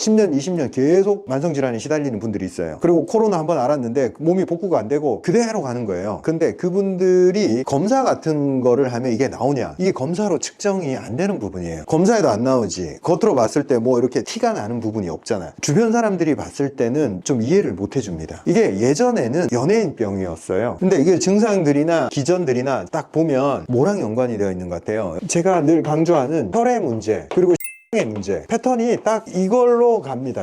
10년, 20년 계속 만성질환에 시달리는 분들이 있어요. 그리고 코로나 한번 앓았는데 몸이 복구가 안 되고 그대로 가는 거예요. 근데 그분들이 검사 같은 거를 하면 이게 나오냐? 이게 검사로 측정이 안 되는 부분이에요. 검사에도 안 나오지. 겉으로 봤을 때 뭐 이렇게 티가 나는 부분이 없잖아요. 주변 사람들이 봤을 때는 좀 이해를 못 해줍니다. 이게 예전에는 연예인병이었어요. 근데 이게 증상들이나 기전들이나 딱 보면 뭐랑 연관이 되어 있는 것 같아요. 제가 늘 강조하는 혈의 문제, 그리고 의 문제, 패턴이 딱 이걸로 갑니다.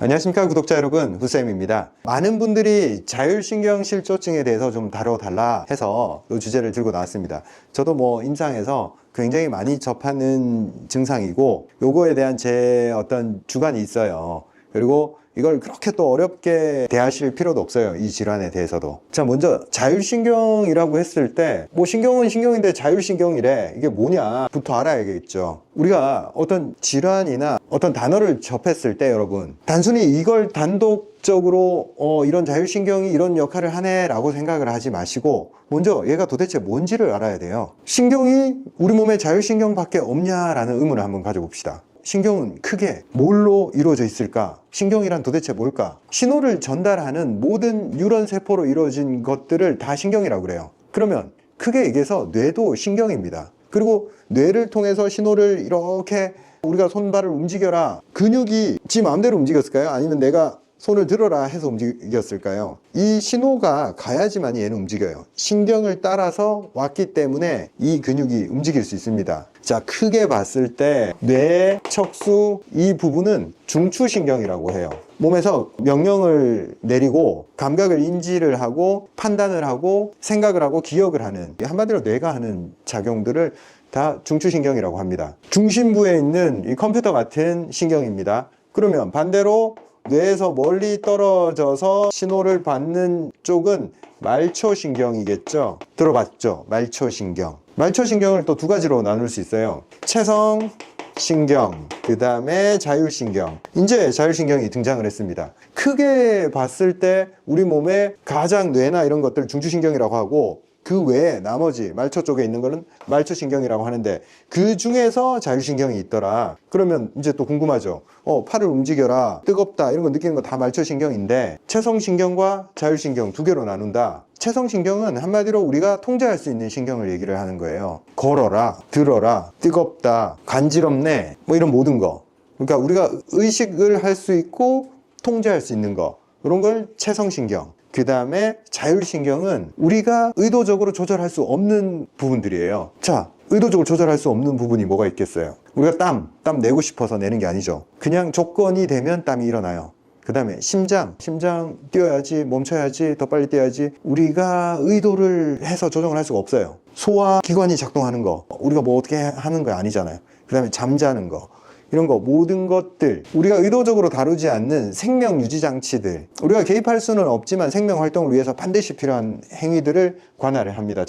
안녕하십니까 구독자 여러분, 후쌤입니다. 많은 분들이 자율신경실조증에 대해서 좀 다뤄달라 해서 이 주제를 들고 나왔습니다. 저도 뭐 임상에서 굉장히 많이 접하는 증상이고 요거에 대한 제 어떤 주관이 있어요. 그리고 이걸 그렇게 또 어렵게 대하실 필요도 없어요. 이 질환에 대해서도. 자, 먼저 자율신경이라고 했을 때 뭐 신경은 신경인데 자율신경이래, 이게 뭐냐 부터 알아야겠죠. 우리가 어떤 질환이나 어떤 단어를 접했을 때 여러분, 단순히 이걸 단독적으로 이런 자율신경이 이런 역할을 하네 라고 생각을 하지 마시고 먼저 얘가 도대체 뭔지를 알아야 돼요. 신경이 우리 몸에 자율신경밖에 없냐라는 의문을 한번 가져봅시다. 신경은 크게 뭘로 이루어져 있을까? 신경이란 도대체 뭘까? 신호를 전달하는 모든 뉴런 세포로 이루어진 것들을 다 신경이라고 그래요. 그러면 크게 얘기해서 뇌도 신경입니다. 그리고 뇌를 통해서 신호를 이렇게 우리가 손발을 움직여라, 근육이 지 마음대로 움직였을까요? 아니면 내가 손을 들어라 해서 움직였을까요? 이 신호가 가야지만 얘는 움직여요. 신경을 따라서 왔기 때문에 이 근육이 움직일 수 있습니다. 자, 크게 봤을 때 뇌, 척수 이 부분은 중추신경이라고 해요. 몸에서 명령을 내리고 감각을 인지를 하고 판단을 하고 생각을 하고 기억을 하는, 한마디로 뇌가 하는 작용들을 다 중추신경이라고 합니다. 중심부에 있는 이 컴퓨터 같은 신경입니다. 그러면 반대로 뇌에서 멀리 떨어져서 신호를 받는 쪽은 말초신경이겠죠. 들어봤죠? 말초신경. 말초신경을 또 두 가지로 나눌 수 있어요. 채성신경, 그 다음에 자율신경. 이제 자율신경이 등장을 했습니다. 크게 봤을 때 우리 몸에 가장 뇌나 이런 것들 중추신경이라고 하고, 그 외에 나머지 말초 쪽에 있는 거는 말초신경이라고 하는데 그 중에서 자율신경이 있더라. 그러면 이제 또 궁금하죠. 팔을 움직여라, 뜨겁다 이런 거 느끼는 거 다 말초신경인데 채성신경과 자율신경 두 개로 나눈다. 채성신경은 한마디로 우리가 통제할 수 있는 신경을 얘기를 하는 거예요. 걸어라, 들어라, 뜨겁다, 간지럽네 뭐 이런 모든 거. 그러니까 우리가 의식을 할 수 있고 통제할 수 있는 거, 이런 걸 채성신경. 그 다음에 자율신경은 우리가 의도적으로 조절할 수 없는 부분들이에요. 자, 의도적으로 조절할 수 없는 부분이 뭐가 있겠어요? 우리가 땀 내고 싶어서 내는 게 아니죠. 그냥 조건이 되면 땀이 일어나요. 그 다음에 심장 뛰어야지, 멈춰야지, 더 빨리 뛰어야지. 우리가 의도를 해서 조정을 할 수가 없어요. 소화기관이 작동하는 거 우리가 뭐 어떻게 하는 거 아니잖아요. 그 다음에 잠자는 거, 이런 거 모든 것들 우리가 의도적으로 다루지 않는 생명 유지 장치들, 우리가 개입할 수는 없지만 생명 활동을 위해서 반드시 필요한 행위들을 관할을 합니다.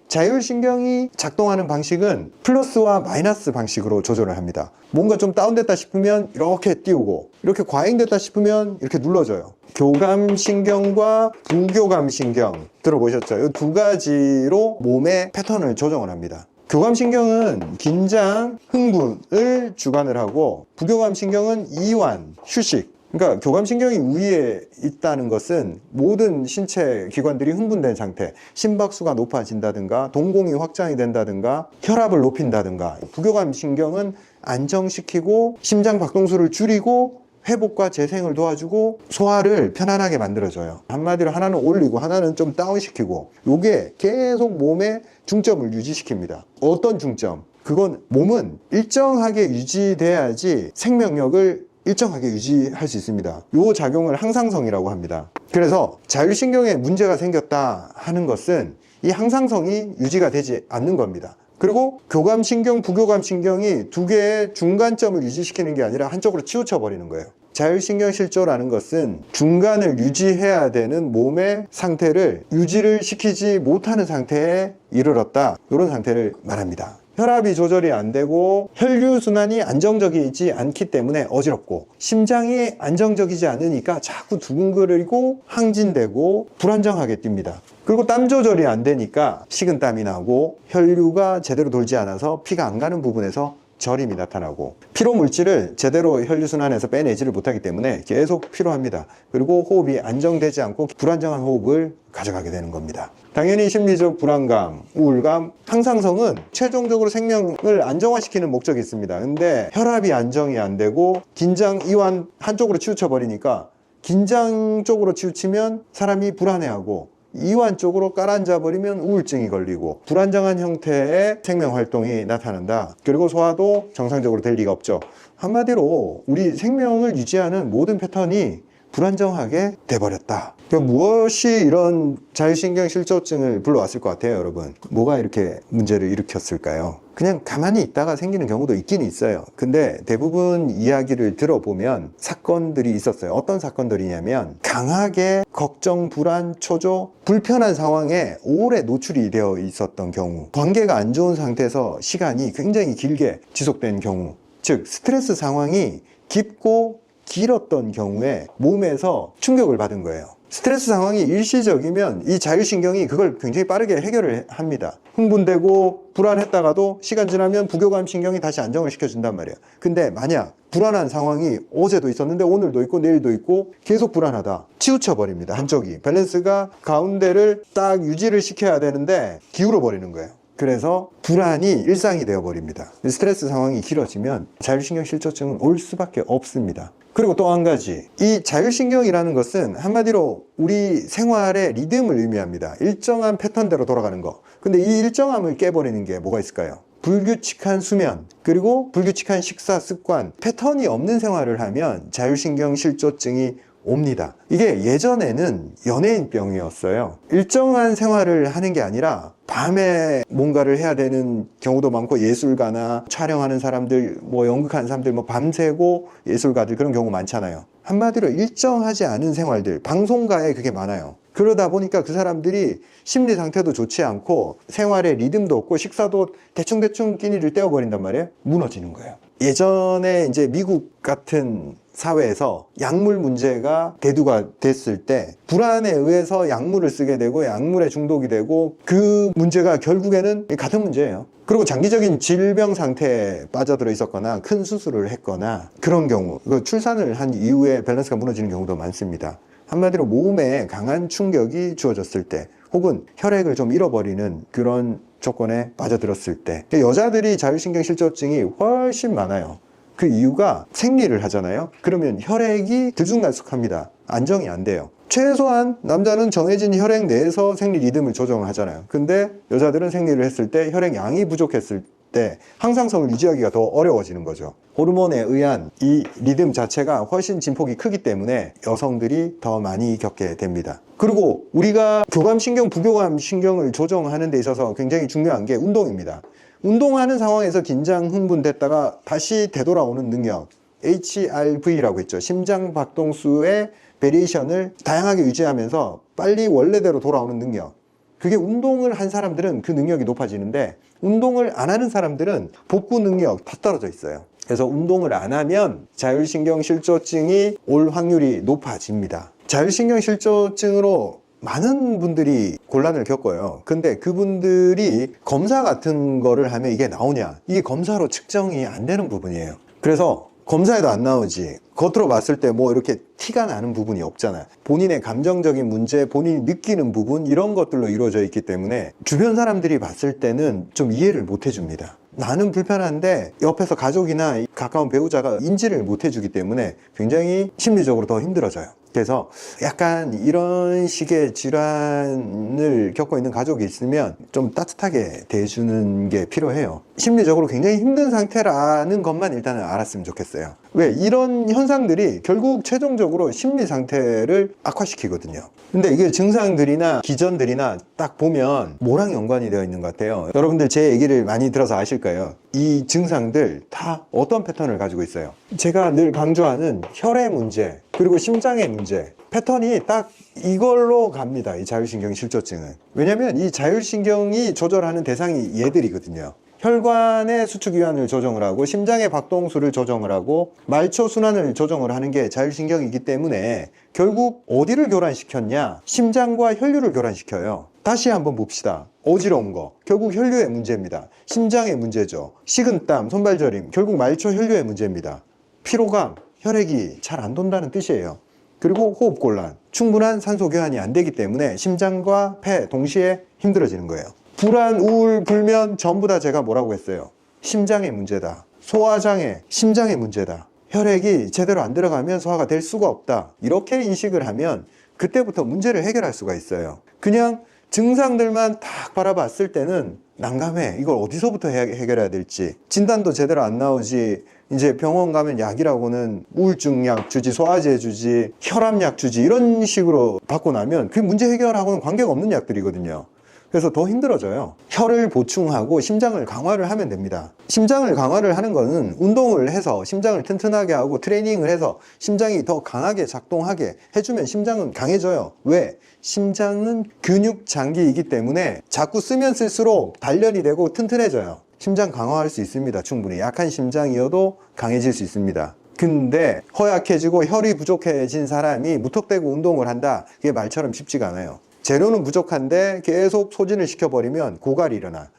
자율신경이 작동하는 방식은 플러스와 마이너스 방식으로 조절을 합니다. 뭔가 좀 다운됐다 싶으면 이렇게 띄우고, 이렇게 과잉됐다 싶으면 이렇게 눌러줘요. 교감신경과 부교감신경 들어보셨죠? 이 두 가지로 몸의 패턴을 조정을 합니다. 교감신경은 긴장, 흥분을 주관을 하고, 부교감신경은 이완, 휴식. 그러니까 교감신경이 우위에 있다는 것은 모든 신체 기관들이 흥분된 상태, 심박수가 높아진다든가 동공이 확장이 된다든가 혈압을 높인다든가, 부교감신경은 안정시키고 심장 박동수를 줄이고 회복과 재생을 도와주고 소화를 편안하게 만들어줘요. 한마디로 하나는 올리고 하나는 좀 다운시키고, 이게 계속 몸의 중점을 유지시킵니다. 어떤 중점? 그건 몸은 일정하게 유지돼야지 생명력을 일정하게 유지할 수 있습니다. 이 작용을 항상성이라고 합니다. 그래서 자율신경에 문제가 생겼다 하는 것은 이 항상성이 유지가 되지 않는 겁니다. 그리고 교감신경, 부교감신경이 두 개의 중간점을 유지시키는 게 아니라 한쪽으로 치우쳐 버리는 거예요. 자율신경실조라는 것은 중간을 유지해야 되는 몸의 상태를 유지를 시키지 못하는 상태에 이르렀다, 이런 상태를 말합니다. 혈압이 조절이 안 되고 혈류순환이 안정적이지 않기 때문에 어지럽고, 심장이 안정적이지 않으니까 자꾸 두근거리고 항진되고 불안정하게 뜁니다. 그리고 땀 조절이 안 되니까 식은땀이 나고 혈류가 제대로 돌지 않아서 피가 안 가는 부분에서 저림이 나타나고, 피로 물질을 제대로 혈류순환에서 빼내지를 못하기 때문에 계속 피로합니다. 그리고 호흡이 안정되지 않고 불안정한 호흡을 가져가게 되는 겁니다. 당연히 심리적 불안감, 우울감, 항상성은 최종적으로 생명을 안정화시키는 목적이 있습니다. 근데 혈압이 안정이 안 되고 긴장, 이완 한쪽으로 치우쳐 버리니까, 긴장 쪽으로 치우치면 사람이 불안해하고, 이완 쪽으로 깔아앉아 버리면 우울증이 걸리고, 불안정한 형태의 생명 활동이 나타난다. 그리고 소화도 정상적으로 될 리가 없죠. 한마디로 우리 생명을 유지하는 모든 패턴이 불안정하게 돼버렸다. 그러니까 무엇이 이런 자율신경 실조증을 불러왔을 것 같아요, 여러분? 뭐가 이렇게 문제를 일으켰을까요? 그냥 가만히 있다가 생기는 경우도 있긴 있어요. 근데 대부분 이야기를 들어보면 사건들이 있었어요. 어떤 사건들이냐면, 강하게 걱정, 불안, 초조, 불편한 상황에 오래 노출이 되어 있었던 경우, 관계가 안 좋은 상태에서 시간이 굉장히 길게 지속된 경우, 즉 스트레스 상황이 깊고 길었던 경우에 몸에서 충격을 받은 거예요. 스트레스 상황이 일시적이면 이 자율신경이 그걸 굉장히 빠르게 해결을 합니다. 흥분되고 불안했다가도 시간 지나면 부교감 신경이 다시 안정을 시켜준단 말이에요. 근데 만약 불안한 상황이 어제도 있었는데 오늘도 있고 내일도 있고 계속 불안하다, 치우쳐 버립니다. 한쪽이 밸런스가 가운데를 딱 유지를 시켜야 되는데 기울어 버리는 거예요. 그래서 불안이 일상이 되어 버립니다. 스트레스 상황이 길어지면 자율신경 실조증은 올 수밖에 없습니다. 그리고 또 한 가지, 이 자율신경이라는 것은 한마디로 우리 생활의 리듬을 의미합니다. 일정한 패턴대로 돌아가는 거. 근데 이 일정함을 깨버리는 게 뭐가 있을까요? 불규칙한 수면, 그리고 불규칙한 식사 습관, 패턴이 없는 생활을 하면 자율신경 실조증이 옵니다. 이게 예전에는 연예인병이었어요. 일정한 생활을 하는 게 아니라 밤에 뭔가를 해야 되는 경우도 많고, 예술가나 촬영하는 사람들, 연극하는 사람들, 밤새고 예술가들, 그런 경우 많잖아요. 한마디로 일정하지 않은 생활들, 방송가에 그게 많아요. 그러다 보니까 그 사람들이 심리 상태도 좋지 않고 생활에 리듬도 없고 식사도 대충대충 끼니를 때워버린단 말이에요. 무너지는 거예요. 예전에 이제 미국 같은 사회에서 약물 문제가 대두가 됐을 때 불안에 의해서 약물을 쓰게 되고 약물에 중독이 되고, 그 문제가 결국에는 같은 문제예요. 그리고 장기적인 질병 상태에 빠져들어 있었거나 큰 수술을 했거나 그런 경우, 출산을 한 이후에 밸런스가 무너지는 경우도 많습니다. 한마디로 몸에 강한 충격이 주어졌을 때, 혹은 혈액을 좀 잃어버리는 그런 조건에 빠져들었을 때, 여자들이 자율신경 실조증이 훨씬 많아요. 그 이유가 생리를 하잖아요. 그러면 혈액이 들쑥날쑥합니다. 안정이 안 돼요. 최소한 남자는 정해진 혈액 내에서 생리 리듬을 조정을 하잖아요. 근데 여자들은 생리를 했을 때 혈액 양이 부족했을 때 항상성을 유지하기가 더 어려워지는 거죠. 호르몬에 의한 이 리듬 자체가 훨씬 진폭이 크기 때문에 여성들이 더 많이 겪게 됩니다. 그리고 우리가 교감신경, 부교감신경을 조정하는 데 있어서 굉장히 중요한 게 운동입니다. 운동하는 상황에서 긴장, 흥분됐다가 다시 되돌아오는 능력, HRV라고 했죠. 심장박동수의 베리에이션을 다양하게 유지하면서 빨리 원래대로 돌아오는 능력. 그게 운동을 한 사람들은 그 능력이 높아지는데, 운동을 안 하는 사람들은 복구 능력 다 떨어져 있어요. 그래서 운동을 안 하면 자율신경 실조증이 올 확률이 높아집니다. 자율신경 실조증으로 많은 분들이 곤란을 겪어요. 근데 그분들이 검사 같은 거를 하면 이게 나오냐? 이게 검사로 측정이 안 되는 부분이에요. 그래서 검사에도 안 나오지, 겉으로 봤을 때 이렇게 티가 나는 부분이 없잖아요. 본인의 감정적인 문제, 본인이 느끼는 부분, 이런 것들로 이루어져 있기 때문에 주변 사람들이 봤을 때는 좀 이해를 못 해줍니다. 나는 불편한데 옆에서 가족이나 가까운 배우자가 인지를 못 해주기 때문에 굉장히 심리적으로 더 힘들어져요. 그래서 약간 이런 식의 질환을 겪고 있는 가족이 있으면 좀 따뜻하게 대해주는 게 필요해요. 심리적으로 굉장히 힘든 상태라는 것만 일단은 알았으면 좋겠어요. 왜? 이런 현상들이 결국 최종적으로 심리 상태를 악화시키거든요. 근데 이게 증상들이나 기전들이나 딱 보면 뭐랑 연관이 되어 있는 것 같아요. 여러분들 제 얘기를 많이 들어서 아실 거예요. 이 증상들 다 어떤 패턴을 가지고 있어요. 제가 늘 강조하는 혈의 문제, 그리고 심장의 문제, 패턴이 딱 이걸로 갑니다. 이 자율신경 실조증은. 왜냐면 이 자율신경이 조절하는 대상이 얘들이거든요. 혈관의 수축기관을 조정을 하고 심장의 박동수를 조정을 하고 말초 순환을 조정을 하는 게 자율신경이기 때문에 결국 어디를 교란시켰냐? 심장과 혈류를 교란시켜요. 다시 한번 봅시다. 어지러운 거 결국 혈류의 문제입니다. 심장의 문제죠. 식은땀, 손발저림 결국 말초 혈류의 문제입니다. 피로감, 혈액이 잘 안 돈다는 뜻이에요. 그리고 호흡곤란, 충분한 산소 교환이 안 되기 때문에 심장과 폐 동시에 힘들어지는 거예요. 불안, 우울, 불면 전부 다 제가 뭐라고 했어요? 심장의 문제다. 소화장애, 심장의 문제다. 혈액이 제대로 안 들어가면 소화가 될 수가 없다. 이렇게 인식을 하면 그때부터 문제를 해결할 수가 있어요. 그냥 증상들만 딱 바라봤을 때는 난감해. 이걸 어디서부터 해결해야 될지. 진단도 제대로 안 나오지. 이제 병원 가면 약이라고는 우울증 약 주지, 소화제 주지, 혈압약 주지 이런 식으로 받고 나면 그 문제 해결하고는 관계가 없는 약들이거든요. 그래서 더 힘들어져요. 혈을 보충하고 심장을 강화를 하면 됩니다. 심장을 강화를 하는 거는 운동을 해서 심장을 튼튼하게 하고 트레이닝을 해서 심장이 더 강하게 작동하게 해주면 심장은 강해져요. 왜? 심장은 근육 장기이기 때문에 자꾸 쓰면 쓸수록 단련이 되고 튼튼해져요. 심장 강화할 수 있습니다. 충분히. 약한 심장이어도 강해질 수 있습니다. 근데 허약해지고 혈이 부족해진 사람이 무턱대고 운동을 한다. 그게 말처럼 쉽지가 않아요. 재료는 부족한데 계속 소진을 시켜버리면 고갈이 일어나.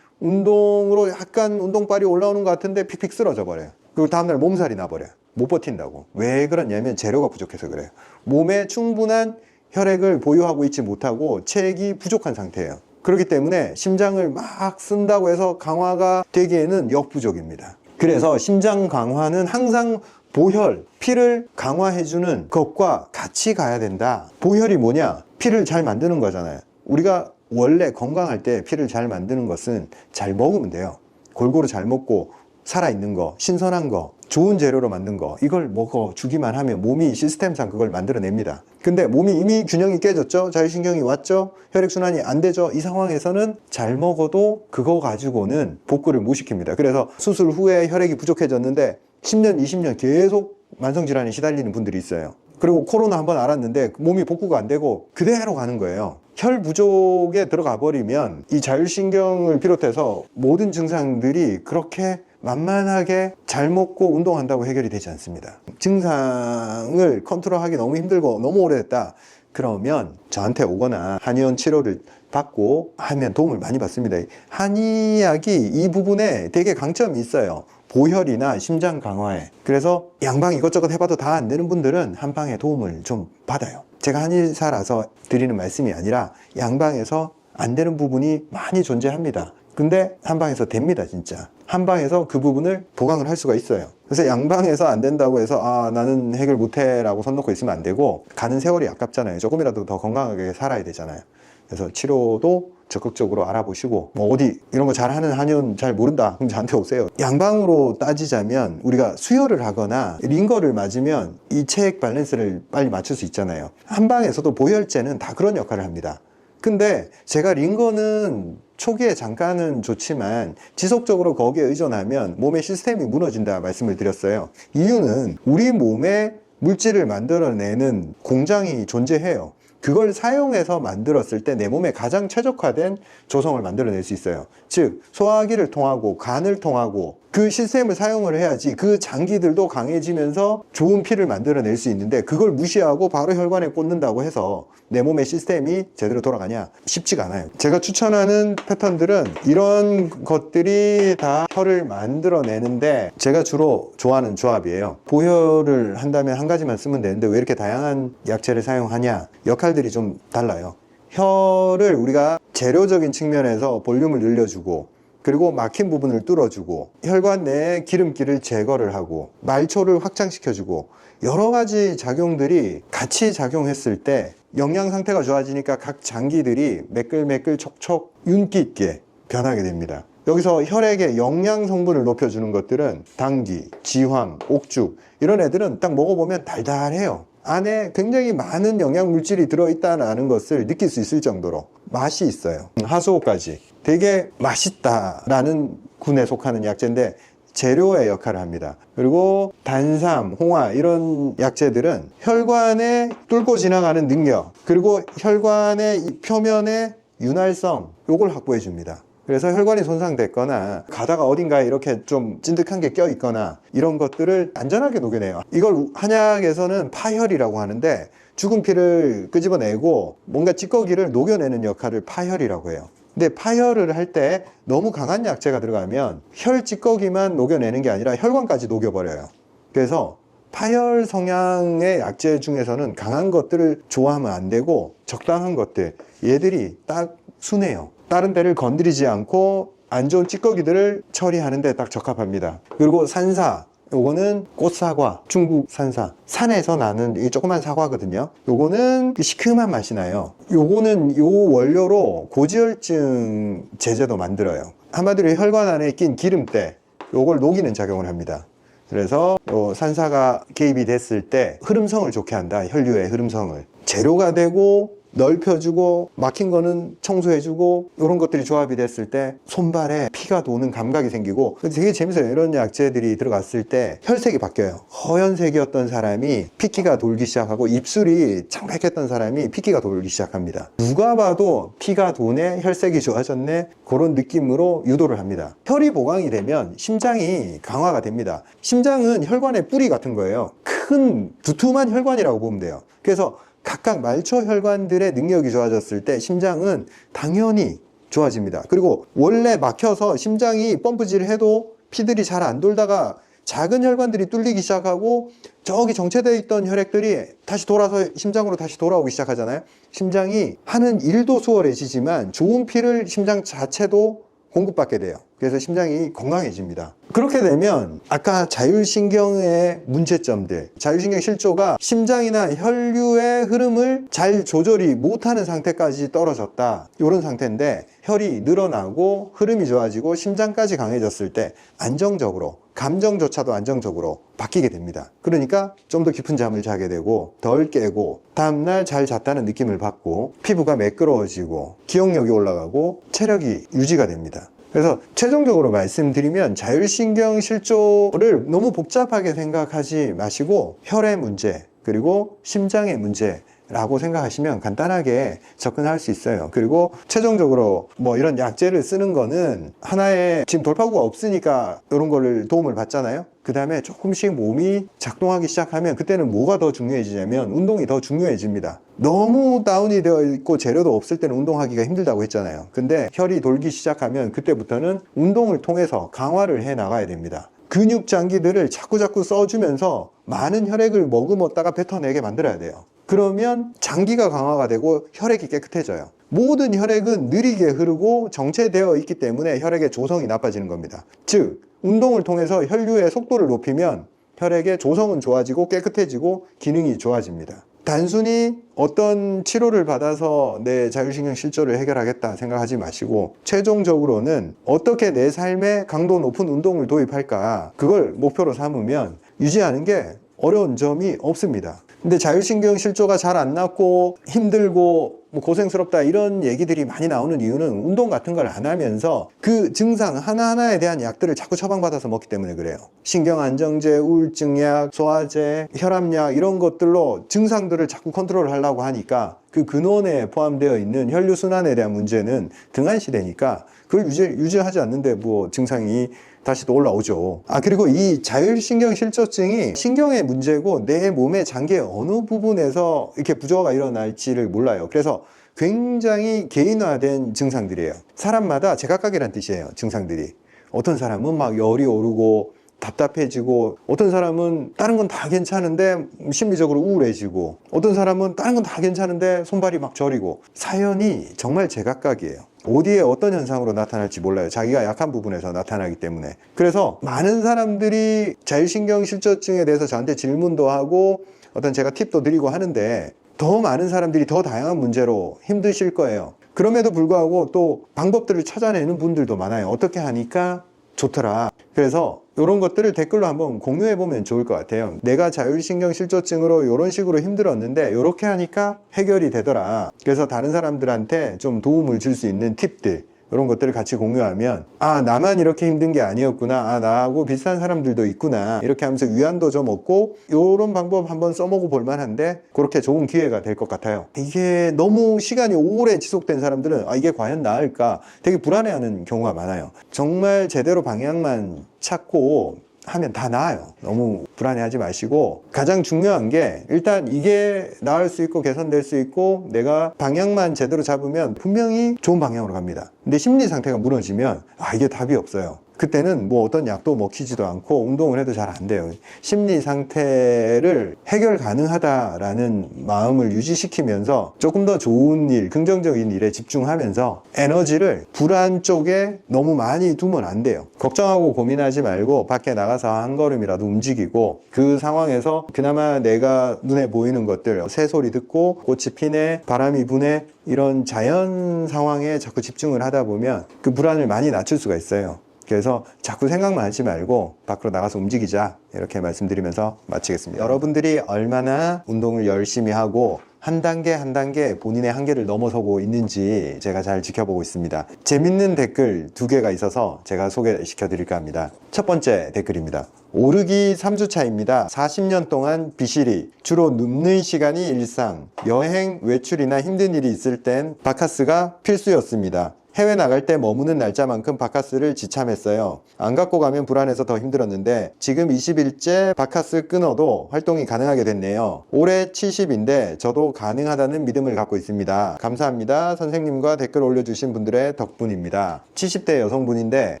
운동으로 약간 운동빨이 올라오는 것 같은데 픽픽 쓰러져 버려요. 그리고 다음날 몸살이 나버려요. 못 버틴다고. 왜 그러냐면 재료가 부족해서 그래요. 몸에 충분한 혈액을 보유하고 있지 못하고 체액이 부족한 상태예요. 그렇기 때문에 심장을 막 쓴다고 해서 강화가 되기에는 역부족입니다. 그래서 심장 강화는 항상 보혈, 피를 강화해주는 것과 같이 가야 된다. 보혈이 뭐냐? 피를 잘 만드는 거잖아요. 우리가 원래 건강할 때 피를 잘 만드는 것은 잘 먹으면 돼요. 골고루 잘 먹고 살아있는 거, 신선한 거, 좋은 재료로 만든 거 이걸 먹어주기만 하면 몸이 시스템상 그걸 만들어냅니다. 근데 몸이 이미 균형이 깨졌죠? 자율신경이 왔죠? 혈액순환이 안 되죠? 이 상황에서는 잘 먹어도 그거 가지고는 복구를 못 시킵니다. 그래서 수술 후에 혈액이 부족해졌는데 10년, 20년 계속 만성질환에 시달리는 분들이 있어요. 그리고 코로나 한번 알았는데 몸이 복구가 안 되고 그대로 가는 거예요. 혈 부족에 들어가 버리면 이 자율신경을 비롯해서 모든 증상들이 그렇게 만만하게 잘 먹고 운동한다고 해결이 되지 않습니다. 증상을 컨트롤하기 너무 힘들고 너무 오래됐다. 그러면 저한테 오거나 한의원 치료를 받고 하면 도움을 많이 받습니다. 한의학이 이 부분에 되게 강점이 있어요. 보혈이나 심장 강화에. 그래서 양방 이것저것 해봐도 다 안 되는 분들은 한방에 도움을 좀 받아요. 제가 한의사라서 드리는 말씀이 아니라 양방에서 안 되는 부분이 많이 존재합니다. 근데 한방에서 됩니다, 진짜. 한방에서 그 부분을 보강을 할 수가 있어요. 그래서 양방에서 안 된다고 해서 나는 해결 못해 라고 손 놓고 있으면 안 되고 가는 세월이 아깝잖아요. 조금이라도 더 건강하게 살아야 되잖아요. 그래서 치료도 적극적으로 알아보시고 어디 이런 거 잘하는 한의원 잘 모른다 그럼 저한테 오세요. 양방으로 따지자면 우리가 수혈을 하거나 링거를 맞으면 이 체액 밸런스를 빨리 맞출 수 있잖아요. 한방에서도 보혈제는 다 그런 역할을 합니다. 근데 제가 링거는 초기에 잠깐은 좋지만 지속적으로 거기에 의존하면 몸의 시스템이 무너진다 말씀을 드렸어요. 이유는 우리 몸에 물질을 만들어내는 공장이 존재해요. 그걸 사용해서 만들었을 때 내 몸에 가장 최적화된 조성을 만들어낼 수 있어요. 즉 소화기를 통하고 간을 통하고 그 시스템을 사용을 해야지 그 장기들도 강해지면서 좋은 피를 만들어낼 수 있는데 그걸 무시하고 바로 혈관에 꽂는다고 해서 내 몸의 시스템이 제대로 돌아가냐? 쉽지가 않아요. 제가 추천하는 패턴들은 이런 것들이 다 혈을 만들어내는데 제가 주로 좋아하는 조합이에요. 보혈을 한다면 한 가지만 쓰면 되는데 왜 이렇게 다양한 약재를 사용하냐? 역할들이 좀 달라요. 혈을 우리가 재료적인 측면에서 볼륨을 늘려주고 그리고 막힌 부분을 뚫어주고 혈관 내에 기름기를 제거를 하고 말초를 확장시켜주고 여러 가지 작용들이 같이 작용했을 때 영양 상태가 좋아지니까 각 장기들이 매끌매끌 촉촉 윤기 있게 변하게 됩니다. 여기서 혈액의 영양 성분을 높여주는 것들은 당귀, 지황, 옥죽 이런 애들은 딱 먹어보면 달달해요. 안에 굉장히 많은 영양 물질이 들어있다는 것을 느낄 수 있을 정도로 맛이 있어요. 하수오까지 되게 맛있다라는 군에 속하는 약재인데 재료의 역할을 합니다. 그리고 단삼, 홍화 이런 약재들은 혈관에 뚫고 지나가는 능력 그리고 혈관의 표면의 윤활성 요걸 확보해 줍니다. 그래서 혈관이 손상됐거나 가다가 어딘가에 이렇게 좀 찐득한 게 껴있거나 이런 것들을 안전하게 녹여내요. 이걸 한약에서는 파혈이라고 하는데 죽은 피를 끄집어내고 뭔가 찌꺼기를 녹여내는 역할을 파혈이라고 해요. 근데 파혈을 할 때 너무 강한 약재가 들어가면 혈 찌꺼기만 녹여내는 게 아니라 혈관까지 녹여버려요. 그래서 파열 성향의 약재 중에서는 강한 것들을 좋아하면 안 되고 적당한 것들, 얘들이 딱 순해요. 다른 데를 건드리지 않고 안 좋은 찌꺼기들을 처리하는 데 딱 적합합니다. 그리고 산사, 요거는 꽃사과, 중국 산사, 산에서 나는 이 조그만 사과거든요. 요거는 시큼한 맛이 나요. 요거는 요 원료로 고지혈증 제제도 만들어요. 한마디로 혈관 안에 낀 기름때 요걸 녹이는 작용을 합니다. 그래서 요 산사가 개입이 됐을 때 흐름성을 좋게 한다. 혈류의 흐름성을 재료가 되고 넓혀주고 막힌 거는 청소해주고 이런 것들이 조합이 됐을 때 손발에 피가 도는 감각이 생기고 되게 재밌어요. 이런 약재들이 들어갔을 때 혈색이 바뀌어요. 허연색이었던 사람이 피기가 돌기 시작하고 입술이 창백했던 사람이 피기가 돌기 시작합니다. 누가 봐도 피가 도네, 혈색이 좋아졌네, 그런 느낌으로 유도를 합니다. 혈이 보강이 되면 심장이 강화가 됩니다. 심장은 혈관의 뿌리 같은 거예요. 큰 두툼한 혈관이라고 보면 돼요. 그래서 각각 말초 혈관들의 능력이 좋아졌을 때 심장은 당연히 좋아집니다. 그리고 원래 막혀서 심장이 펌프질을 해도 피들이 잘 안 돌다가 작은 혈관들이 뚫리기 시작하고 저기 정체되어 있던 혈액들이 다시 돌아서 심장으로 다시 돌아오기 시작하잖아요. 심장이 하는 일도 수월해지지만 좋은 피를 심장 자체도 공급받게 돼요. 그래서 심장이 건강해집니다. 그렇게 되면 아까 자율신경의 문제점들, 자율신경 실조가 심장이나 혈류의 흐름을 잘 조절이 못하는 상태까지 떨어졌다, 이런 상태인데 혈이 늘어나고 흐름이 좋아지고 심장까지 강해졌을 때 안정적으로, 감정조차도 안정적으로 바뀌게 됩니다. 그러니까 좀 더 깊은 잠을 자게 되고 덜 깨고 다음날 잘 잤다는 느낌을 받고 피부가 매끄러워지고 기억력이 올라가고 체력이 유지가 됩니다. 그래서 최종적으로 말씀드리면 자율신경 실조를 너무 복잡하게 생각하지 마시고 혈의 문제 그리고 심장의 문제 라고 생각하시면 간단하게 접근할 수 있어요. 그리고 최종적으로 뭐 이런 약재를 쓰는 거는 하나의 지금 돌파구가 없으니까 이런 거를 도움을 받잖아요. 그 다음에 조금씩 몸이 작동하기 시작하면 그때는 뭐가 더 중요해지냐면 운동이 더 중요해집니다. 너무 다운이 되어 있고 재료도 없을 때는 운동하기가 힘들다고 했잖아요. 근데 혈이 돌기 시작하면 그때부터는 운동을 통해서 강화를 해 나가야 됩니다. 근육 장기들을 자꾸 써주면서 많은 혈액을 머금었다가 뱉어내게 만들어야 돼요. 그러면 장기가 강화가 되고 혈액이 깨끗해져요. 모든 혈액은 느리게 흐르고 정체되어 있기 때문에 혈액의 조성이 나빠지는 겁니다. 즉 운동을 통해서 혈류의 속도를 높이면 혈액의 조성은 좋아지고 깨끗해지고 기능이 좋아집니다. 단순히 어떤 치료를 받아서 내 자율신경 실조를 해결하겠다 생각하지 마시고 최종적으로는 어떻게 내 삶에 강도 높은 운동을 도입할까, 그걸 목표로 삼으면 유지하는 게 어려운 점이 없습니다. 근데 자율신경 실조가 잘 안 낫고 힘들고 뭐 고생스럽다 이런 얘기들이 많이 나오는 이유는 운동 같은 걸 안 하면서 그 증상 하나하나에 대한 약들을 자꾸 처방받아서 먹기 때문에 그래요. 신경안정제, 우울증약, 소화제, 혈압약 이런 것들로 증상들을 자꾸 컨트롤 하려고 하니까 그 근원에 포함되어 있는 혈류순환에 대한 문제는 등한시되니까 그걸 유지하지 않는데 뭐 증상이 다시 또 올라오죠. 그리고 이 자율신경 실조증이 신경의 문제고 내 몸의 장기의 어느 부분에서 이렇게 부조화가 일어날지를 몰라요. 그래서 굉장히 개인화된 증상들이에요. 사람마다 제각각이란 뜻이에요. 증상들이. 어떤 사람은 막 열이 오르고 답답해지고, 어떤 사람은 다른 건 다 괜찮은데 심리적으로 우울해지고, 어떤 사람은 다른 건 다 괜찮은데 손발이 막 저리고, 사연이 정말 제각각이에요. 어디에 어떤 현상으로 나타날지 몰라요. 자기가 약한 부분에서 나타나기 때문에. 그래서 많은 사람들이 자율신경 실조증에 대해서 저한테 질문도 하고 어떤 제가 팁도 드리고 하는데 더 많은 사람들이 더 다양한 문제로 힘드실 거예요. 그럼에도 불구하고 또 방법들을 찾아내는 분들도 많아요. 어떻게 하니까 좋더라. 그래서 이런 것들을 댓글로 한번 공유해 보면 좋을 것 같아요. 내가 자율신경 실조증으로 이런 식으로 힘들었는데 이렇게 하니까 해결이 되더라. 그래서 다른 사람들한테 좀 도움을 줄 수 있는 팁들, 이런 것들을 같이 공유하면 나만 이렇게 힘든 게 아니었구나, 나하고 비슷한 사람들도 있구나, 이렇게 하면서 위안도 좀 얻고 이런 방법 한번 써먹어 볼 만한데 그렇게 좋은 기회가 될 것 같아요. 이게 너무 시간이 오래 지속된 사람들은 이게 과연 나을까 되게 불안해하는 경우가 많아요. 정말 제대로 방향만 찾고 하면 다 나아요. 너무 불안해하지 마시고, 가장 중요한 게 일단 이게 나을 수 있고 개선될 수 있고 내가 방향만 제대로 잡으면 분명히 좋은 방향으로 갑니다. 근데 심리 상태가 무너지면 이게 답이 없어요. 그때는 뭐 어떤 약도 먹히지도 않고 운동을 해도 잘 안 돼요. 심리 상태를 해결 가능하다라는 마음을 유지시키면서 조금 더 좋은 일, 긍정적인 일에 집중하면서 에너지를 불안 쪽에 너무 많이 두면 안 돼요. 걱정하고 고민하지 말고 밖에 나가서 한 걸음이라도 움직이고, 그 상황에서 그나마 내가 눈에 보이는 것들, 새소리 듣고 꽃이 피네, 바람이 부네, 이런 자연 상황에 자꾸 집중을 하다 보면 그 불안을 많이 낮출 수가 있어요. 그래서 자꾸 생각만 하지 말고 밖으로 나가서 움직이자, 이렇게 말씀드리면서 마치겠습니다. 여러분들이 얼마나 운동을 열심히 하고 한 단계 한 단계 본인의 한계를 넘어서고 있는지 제가 잘 지켜보고 있습니다. 재밌는 댓글 2개가 있어서 제가 소개시켜 드릴까 합니다. 첫 번째 댓글입니다. 오르기 3주차입니다. 40년 동안 비실이, 주로 눕는 시간이 일상, 여행, 외출이나 힘든 일이 있을 땐 바카스가 필수였습니다. 해외 나갈 때 머무는 날짜만큼 바카스를 지참했어요. 안 갖고 가면 불안해서 더 힘들었는데 지금 20일째 바카스 끊어도 활동이 가능하게 됐네요. 올해 70인데 저도 가능하다는 믿음을 갖고 있습니다. 감사합니다. 선생님과 댓글 올려주신 분들의 덕분입니다. 70대 여성분인데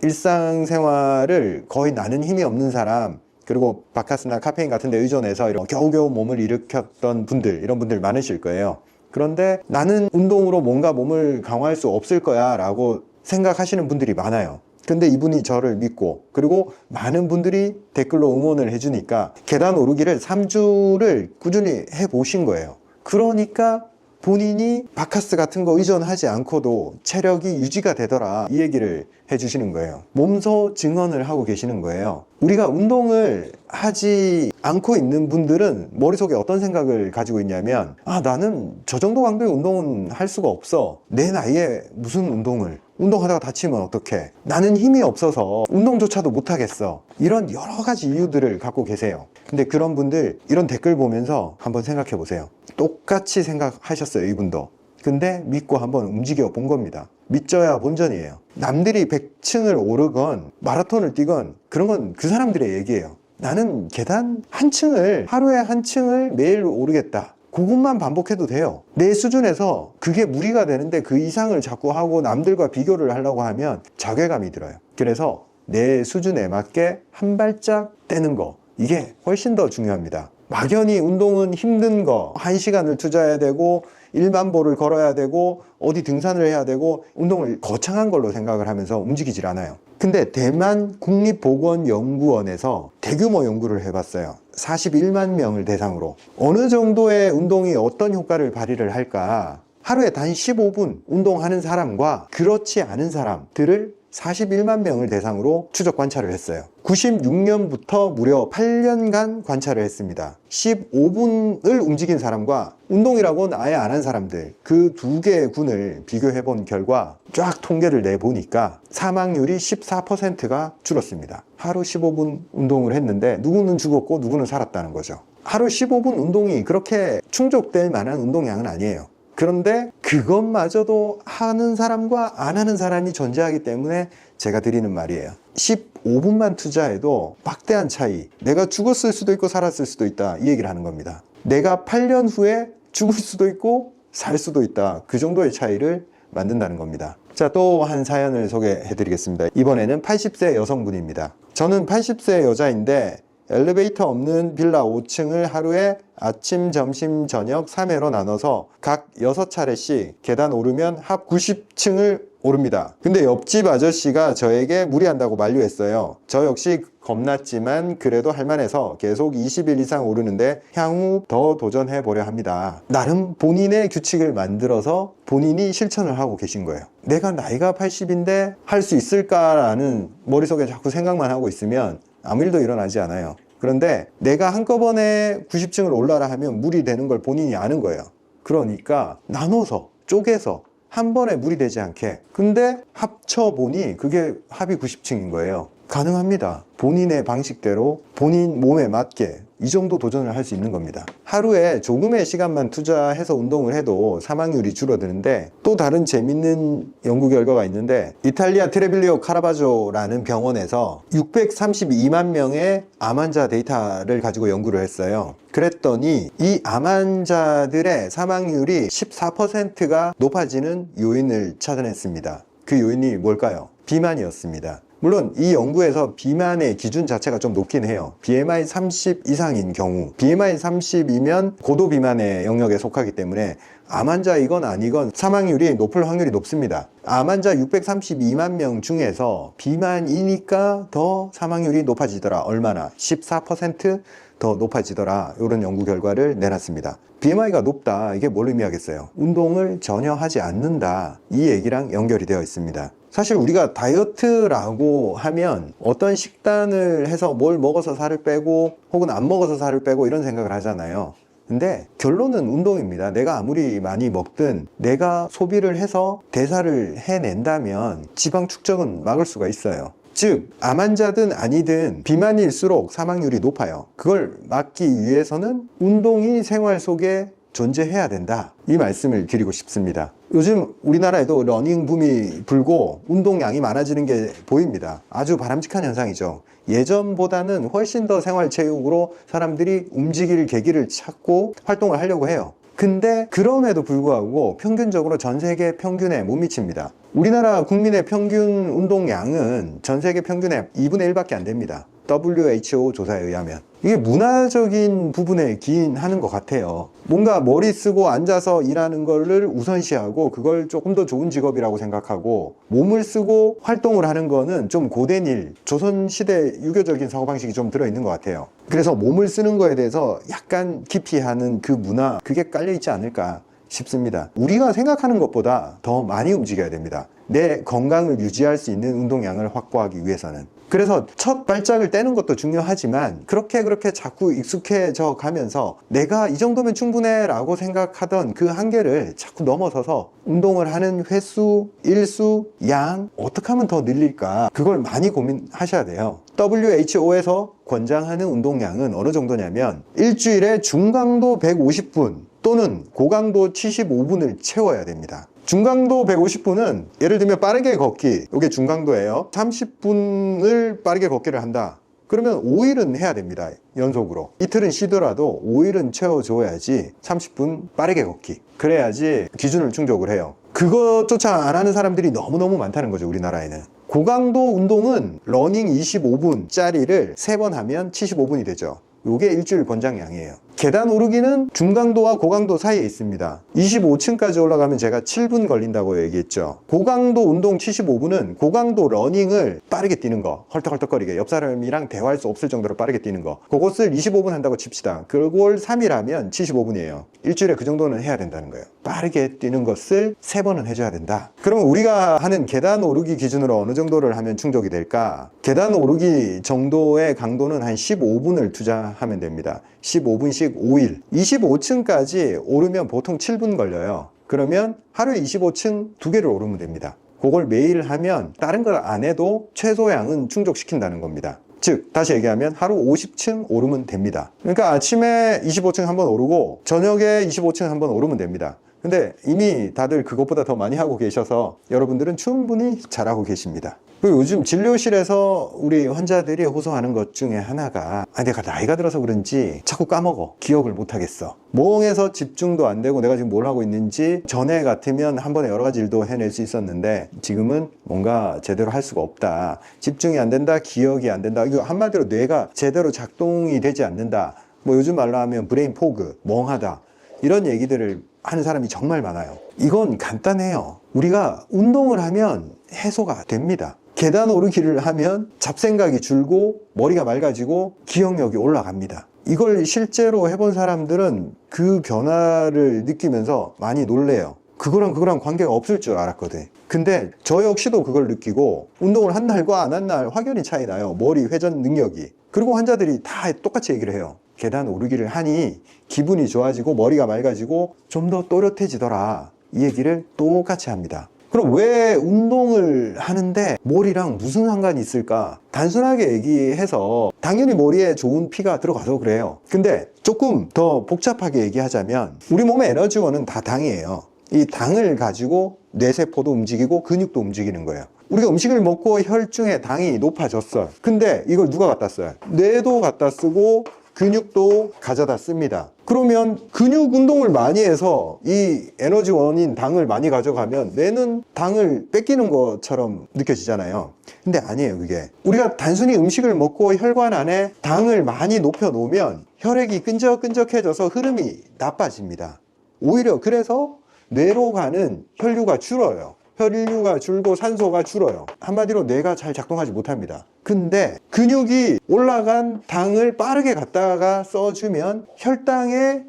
일상생활을 거의 나는 힘이 없는 사람, 그리고 바카스나 카페인 같은 데 의존해서 겨우겨우 몸을 일으켰던 분들, 이런 분들 많으실 거예요. 그런데 나는 운동으로 뭔가 몸을 강화할 수 없을 거야 라고 생각하시는 분들이 많아요. 근데 이분이 저를 믿고, 그리고 많은 분들이 댓글로 응원을 해주니까 계단 오르기를 3주를 꾸준히 해보신 거예요. 그러니까 본인이 바카스 같은 거 의존하지 않고도 체력이 유지가 되더라, 이 얘기를 해주시는 거예요. 몸소 증언을 하고 계시는 거예요. 우리가 운동을 하지 않고 있는 분들은 머릿속에 어떤 생각을 가지고 있냐면, 나는 저 정도 강도의 운동은 할 수가 없어. 내 나이에 무슨 운동을, 운동하다가 다치면 어떡해, 나는 힘이 없어서 운동조차도 못하겠어, 이런 여러 가지 이유들을 갖고 계세요. 근데 그런 분들 이런 댓글 보면서 한번 생각해 보세요. 똑같이 생각하셨어요, 이분도. 근데 믿고 한번 움직여 본 겁니다. 믿져야 본전이에요. 남들이 100층을 오르건 마라톤을 뛰건 그런 건 그 사람들의 얘기예요. 나는 계단 한 층을, 하루에 한 층을 매일 오르겠다, 그것만 반복해도 돼요. 내 수준에서 그게 무리가 되는데 그 이상을 자꾸 하고 남들과 비교를 하려고 하면 자괴감이 들어요. 그래서 내 수준에 맞게 한 발짝 떼는 거, 이게 훨씬 더 중요합니다. 막연히 운동은 힘든 거, 1시간을 투자해야 되고 1만 보를 걸어야 되고 어디 등산을 해야 되고 운동을 거창한 걸로 생각을 하면서 움직이질 않아요. 근데 대만 국립보건연구원에서 대규모 연구를 해봤어요. 41만 명을 대상으로 어느 정도의 운동이 어떤 효과를 발휘를 할까, 하루에 단 15분 운동하는 사람과 그렇지 않은 사람들을 41만 명을 대상으로 추적 관찰을 했어요. 96년부터 무려 8년간 관찰을 했습니다. 15분을 움직인 사람과 운동이라고는 아예 안 한 사람들, 그 2개의 군을 비교해 본 결과 쫙 통계를 내보니까 사망률이 14%가 줄었습니다. 하루 15분 운동을 했는데 누구는 죽었고 누구는 살았다는 거죠. 하루 15분 운동이 그렇게 충족될 만한 운동량은 아니에요. 그런데 그것마저도 하는 사람과 안 하는 사람이 존재하기 때문에 제가 드리는 말이에요. 15분만 투자해도 막대한 차이, 내가 죽었을 수도 있고 살았을 수도 있다, 이 얘기를 하는 겁니다. 내가 8년 후에 죽을 수도 있고 살 수도 있다, 그 정도의 차이를 만든다는 겁니다. 자, 또 한 사연을 소개해 드리겠습니다. 이번에는 80세 여성분입니다. 저는 80세 여자인데 엘리베이터 없는 빌라 5층을 하루에 아침, 점심, 저녁 3회로 나눠서 각 6차례씩 계단 오르면 합 90층을 오릅니다. 근데 옆집 아저씨가 저에게 무리한다고 만류했어요. 저 역시 겁났지만 그래도 할만해서 계속 20일 이상 오르는데 향후 더 도전해 보려 합니다. 나름 본인의 규칙을 만들어서 본인이 실천을 하고 계신 거예요. 내가 나이가 80인데 할 수 있을까라는 머릿속에 자꾸 생각만 하고 있으면 아무 일도 일어나지 않아요. 그런데 내가 한꺼번에 90층을 올라라 하면 무리 되는 걸 본인이 아는 거예요. 그러니까 나눠서, 쪼개서 한 번에 무리 되지 않게. 근데 합쳐보니 그게 합이 90층인 거예요. 가능합니다. 본인의 방식대로 본인 몸에 맞게 이 정도 도전을 할 수 있는 겁니다. 하루에 조금의 시간만 투자해서 운동을 해도 사망률이 줄어드는데, 또 다른 재밌는 연구 결과가 있는데, 이탈리아 트레빌리오 카라바조라는 병원에서 632만 명의 암 환자 데이터를 가지고 연구를 했어요. 그랬더니 이 암 환자들의 사망률이 14%가 높아지는 요인을 찾아냈습니다. 그 요인이 뭘까요? 비만이었습니다. 물론 이 연구에서 비만의 기준 자체가 좀 높긴 해요. BMI 30 이상인 경우, BMI 30이면 고도 비만의 영역에 속하기 때문에 암 환자이건 아니건 사망률이 높을 확률이 높습니다. 암 환자 632만 명 중에서 비만이니까 더 사망률이 높아지더라. 얼마나? 14%더 높아지더라. 이런 연구 결과를 내놨습니다. BMI가 높다, 이게 뭘 의미하겠어요? 운동을 전혀 하지 않는다, 이 얘기랑 연결이 되어 있습니다. 사실 우리가 다이어트라고 하면 어떤 식단을 해서 뭘 먹어서 살을 빼고 혹은 안 먹어서 살을 빼고 이런 생각을 하잖아요. 근데 결론은 운동입니다. 내가 아무리 많이 먹든 내가 소비를 해서 대사를 해낸다면 지방 축적은 막을 수가 있어요. 즉, 암 환자든 아니든 비만일수록 사망률이 높아요. 그걸 막기 위해서는 운동이 생활 속에 존재해야 된다, 이 말씀을 드리고 싶습니다. 요즘 우리나라에도 러닝 붐이 불고 운동량이 많아지는 게 보입니다. 아주 바람직한 현상이죠. 예전보다는 훨씬 더 생활체육으로 사람들이 움직일 계기를 찾고 활동을 하려고 해요. 근데 그럼에도 불구하고 평균적으로 전 세계 평균에 못 미칩니다. 우리나라 국민의 평균 운동량은 전 세계 평균의 2분의 1밖에 안 됩니다. WHO 조사에 의하면. 이게 문화적인 부분에 기인하는 것 같아요. 뭔가 머리 쓰고 앉아서 일하는 거를 우선시하고 그걸 조금 더 좋은 직업이라고 생각하고, 몸을 쓰고 활동을 하는 거는 좀 고된 일, 조선시대 유교적인 사고방식이 좀 들어있는 것 같아요. 그래서 몸을 쓰는 거에 대해서 약간 기피하는 그 문화, 그게 깔려있지 않을까 싶습니다. 우리가 생각하는 것보다 더 많이 움직여야 됩니다. 내 건강을 유지할 수 있는 운동량을 확보하기 위해서는. 그래서 첫 발짝을 떼는 것도 중요하지만 그렇게 자꾸 익숙해져 가면서 내가 이 정도면 충분해 라고 생각하던 그 한계를 자꾸 넘어서서 운동을 하는 횟수, 일수, 양 어떻게 하면 더 늘릴까, 그걸 많이 고민하셔야 돼요. WHO에서 권장하는 운동량은 어느 정도냐면 일주일에 중강도 150분 또는 고강도 75분을 채워야 됩니다. 중강도 150분은 예를 들면 빠르게 걷기, 이게 중강도예요. 30분을 빠르게 걷기를 한다. 그러면 5일은 해야 됩니다. 연속으로. 이틀은 쉬더라도 5일은 채워줘야지 30분 빠르게 걷기. 그래야지 기준을 충족을 해요. 그것조차 안 하는 사람들이 너무너무 많다는 거죠, 우리나라에는. 고강도 운동은 러닝 25분짜리를 3번 하면 75분이 되죠. 요게 일주일 권장량이에요. 계단 오르기는 중강도와 고강도 사이에 있습니다. 25층까지 올라가면 제가 7분 걸린다고 얘기했죠. 고강도 운동 75분은 고강도 러닝을 빠르게 뛰는 거, 헐떡헐떡거리게 옆 사람이랑 대화할 수 없을 정도로 빠르게 뛰는 거, 그것을 25분 한다고 칩시다. 그걸 3일 하면 75분이에요. 일주일에 그 정도는 해야 된다는 거예요. 빠르게 뛰는 것을 3번은 해줘야 된다. 그러면 우리가 하는 계단 오르기 기준으로 어느 정도를 하면 충족이 될까? 계단 오르기 정도의 강도는 한 15분을 투자하면 됩니다. 15분씩 5일. 25층까지 오르면 보통 7분 걸려요. 그러면 하루에 25층 2개를 오르면 됩니다. 그걸 매일 하면 다른 걸 안 해도 최소양은 충족시킨다는 겁니다. 즉, 다시 얘기하면 하루 50층 오르면 됩니다. 그러니까 아침에 25층 한번 오르고 저녁에 25층 한번 오르면 됩니다. 근데 이미 다들 그것보다 더 많이 하고 계셔서 여러분들은 충분히 잘하고 계십니다. 그리고 요즘 진료실에서 우리 환자들이 호소하는 것 중에 하나가, 내가 나이가 들어서 그런지 자꾸 까먹어. 기억을 못 하겠어. 멍해서 집중도 안 되고 내가 지금 뭘 하고 있는지, 전에 같으면 한 번에 여러 가지 일도 해낼 수 있었는데 지금은 뭔가 제대로 할 수가 없다. 집중이 안 된다. 기억이 안 된다. 이거 한마디로 뇌가 제대로 작동이 되지 않는다. 뭐 요즘 말로 하면 브레인 포그, 멍하다. 이런 얘기들을 하는 사람이 정말 많아요. 이건 간단해요. 우리가 운동을 하면 해소가 됩니다. 계단 오르기를 하면 잡생각이 줄고 머리가 맑아지고 기억력이 올라갑니다. 이걸 실제로 해본 사람들은 그 변화를 느끼면서 많이 놀래요. 그거랑 관계가 없을 줄 알았거든. 근데 저 역시도 그걸 느끼고, 운동을 한 날과 안 한 날 확연히 차이 나요. 머리 회전 능력이. 그리고 환자들이 다 똑같이 얘기를 해요. 계단 오르기를 하니 기분이 좋아지고 머리가 맑아지고 좀 더 또렷해지더라. 이 얘기를 똑같이 합니다. 그럼 왜 운동을 하는데 머리랑 무슨 상관이 있을까? 단순하게 얘기해서 당연히 머리에 좋은 피가 들어가서 그래요. 근데 조금 더 복잡하게 얘기하자면 우리 몸의 에너지원은 다 당이에요. 이 당을 가지고 뇌세포도 움직이고 근육도 움직이는 거예요. 우리가 음식을 먹고 혈중에 당이 높아졌어요. 근데 이걸 누가 갖다 써요? 뇌도 갖다 쓰고 근육도 가져다 씁니다. 그러면 근육 운동을 많이 해서 이 에너지원인 당을 많이 가져가면 뇌는 당을 뺏기는 것처럼 느껴지잖아요. 근데 아니에요, 그게. 우리가 단순히 음식을 먹고 혈관 안에 당을 많이 높여 놓으면 혈액이 끈적끈적해져서 흐름이 나빠집니다. 오히려 그래서 뇌로 가는 혈류가 줄어요. 혈류가 줄고 산소가 줄어요. 한마디로 뇌가 잘 작동하지 못합니다. 근데 근육이 올라간 당을 빠르게 갖다가 써주면 혈당의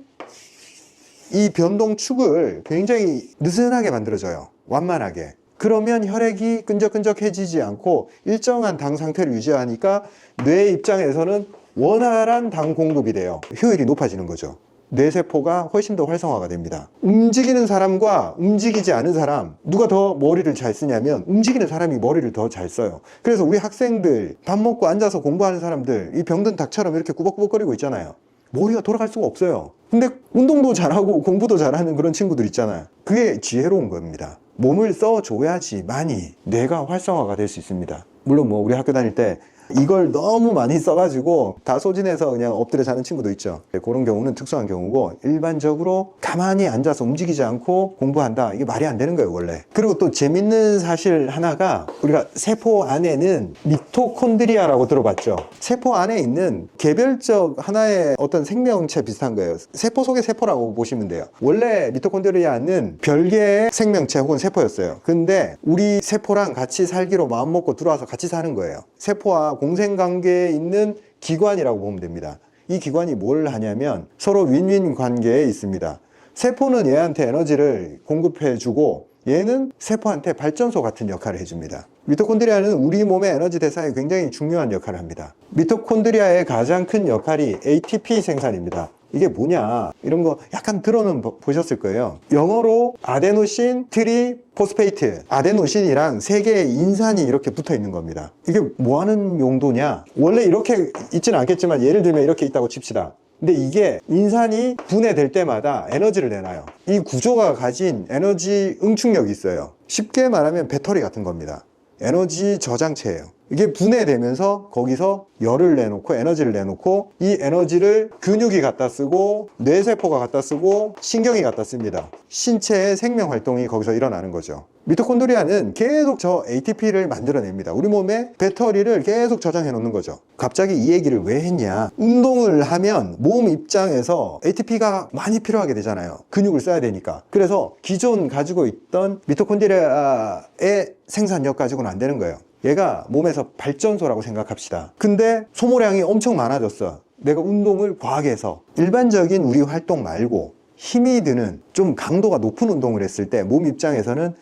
이 변동축을 굉장히 느슨하게 만들어줘요. 완만하게. 그러면 혈액이 끈적끈적해지지 않고 일정한 당 상태를 유지하니까 뇌 입장에서는 원활한 당 공급이 돼요. 효율이 높아지는 거죠. 뇌세포가 훨씬 더 활성화가 됩니다. 움직이는 사람과 움직이지 않은 사람, 누가 더 머리를 잘 쓰냐면 움직이는 사람이 머리를 더 잘 써요. 그래서 우리 학생들, 밥 먹고 앉아서 공부하는 사람들, 이 병든 닭처럼 이렇게 꾸벅꾸벅거리고 있잖아요. 머리가 돌아갈 수가 없어요. 근데 운동도 잘하고 공부도 잘하는 그런 친구들 있잖아요. 그게 지혜로운 겁니다. 몸을 써줘야지만이 뇌가 활성화가 될 수 있습니다. 물론 뭐 우리 학교 다닐 때 이걸 너무 많이 써가지고 다 소진해서 그냥 엎드려 자는 친구도 있죠. 그런 경우는 특수한 경우고 일반적으로 가만히 앉아서 움직이지 않고 공부한다. 이게 말이 안 되는 거예요, 원래. 그리고 또 재밌는 사실 하나가 우리가 세포 안에는 미토콘드리아라고 들어봤죠. 세포 안에 있는 개별적 하나의 어떤 생명체 비슷한 거예요. 세포 속의 세포라고 보시면 돼요. 원래 미토콘드리아는 별개의 생명체 혹은 세포였어요. 근데 우리 세포랑 같이 살기로 마음먹고 들어와서 같이 사는 거예요. 세포와 공생관계에 있는 기관이라고 보면 됩니다. 이 기관이 뭘 하냐면 서로 윈윈 관계에 있습니다. 세포는 얘한테 에너지를 공급해주고 얘는 세포한테 발전소 같은 역할을 해줍니다. 미토콘드리아는 우리 몸의 에너지 대사에 굉장히 중요한 역할을 합니다. 미토콘드리아의 가장 큰 역할이 ATP 생산입니다. 이게 뭐냐, 이런 거 약간 들어는 보셨을 거예요. 영어로 아데노신 트리포스페이트, 아데노신이랑 세 개의 인산이 이렇게 붙어 있는 겁니다. 이게 뭐 하는 용도냐, 원래 이렇게 있지는 않겠지만 예를 들면 이렇게 있다고 칩시다. 근데 이게 인산이 분해될 때마다 에너지를 내놔요. 이 구조가 가진 에너지 응축력이 있어요. 쉽게 말하면 배터리 같은 겁니다. 에너지 저장체예요. 이게 분해되면서 거기서 열을 내놓고 에너지를 내놓고 이 에너지를 근육이 갖다 쓰고 뇌세포가 갖다 쓰고 신경이 갖다 씁니다. 신체의 생명 활동이 거기서 일어나는 거죠. 미토콘드리아는 계속 저 ATP를 만들어냅니다. 우리 몸에 배터리를 계속 저장해 놓는 거죠. 갑자기 이 얘기를 왜 했냐, 운동을 하면 몸 입장에서 ATP가 많이 필요하게 되잖아요. 근육을 써야 되니까. 그래서 기존 가지고 있던 미토콘드리아의 생산력 가지고는 안 되는 거예요. 얘가 몸에서 발전소라고 생각합시다. 근데 소모량이 엄청 많아졌어. 내가 운동을 과하게 해서. 일반적인 우리 활동 말고 힘이 드는 좀 강도가 높은 운동을 했을 때 몸 입장에서는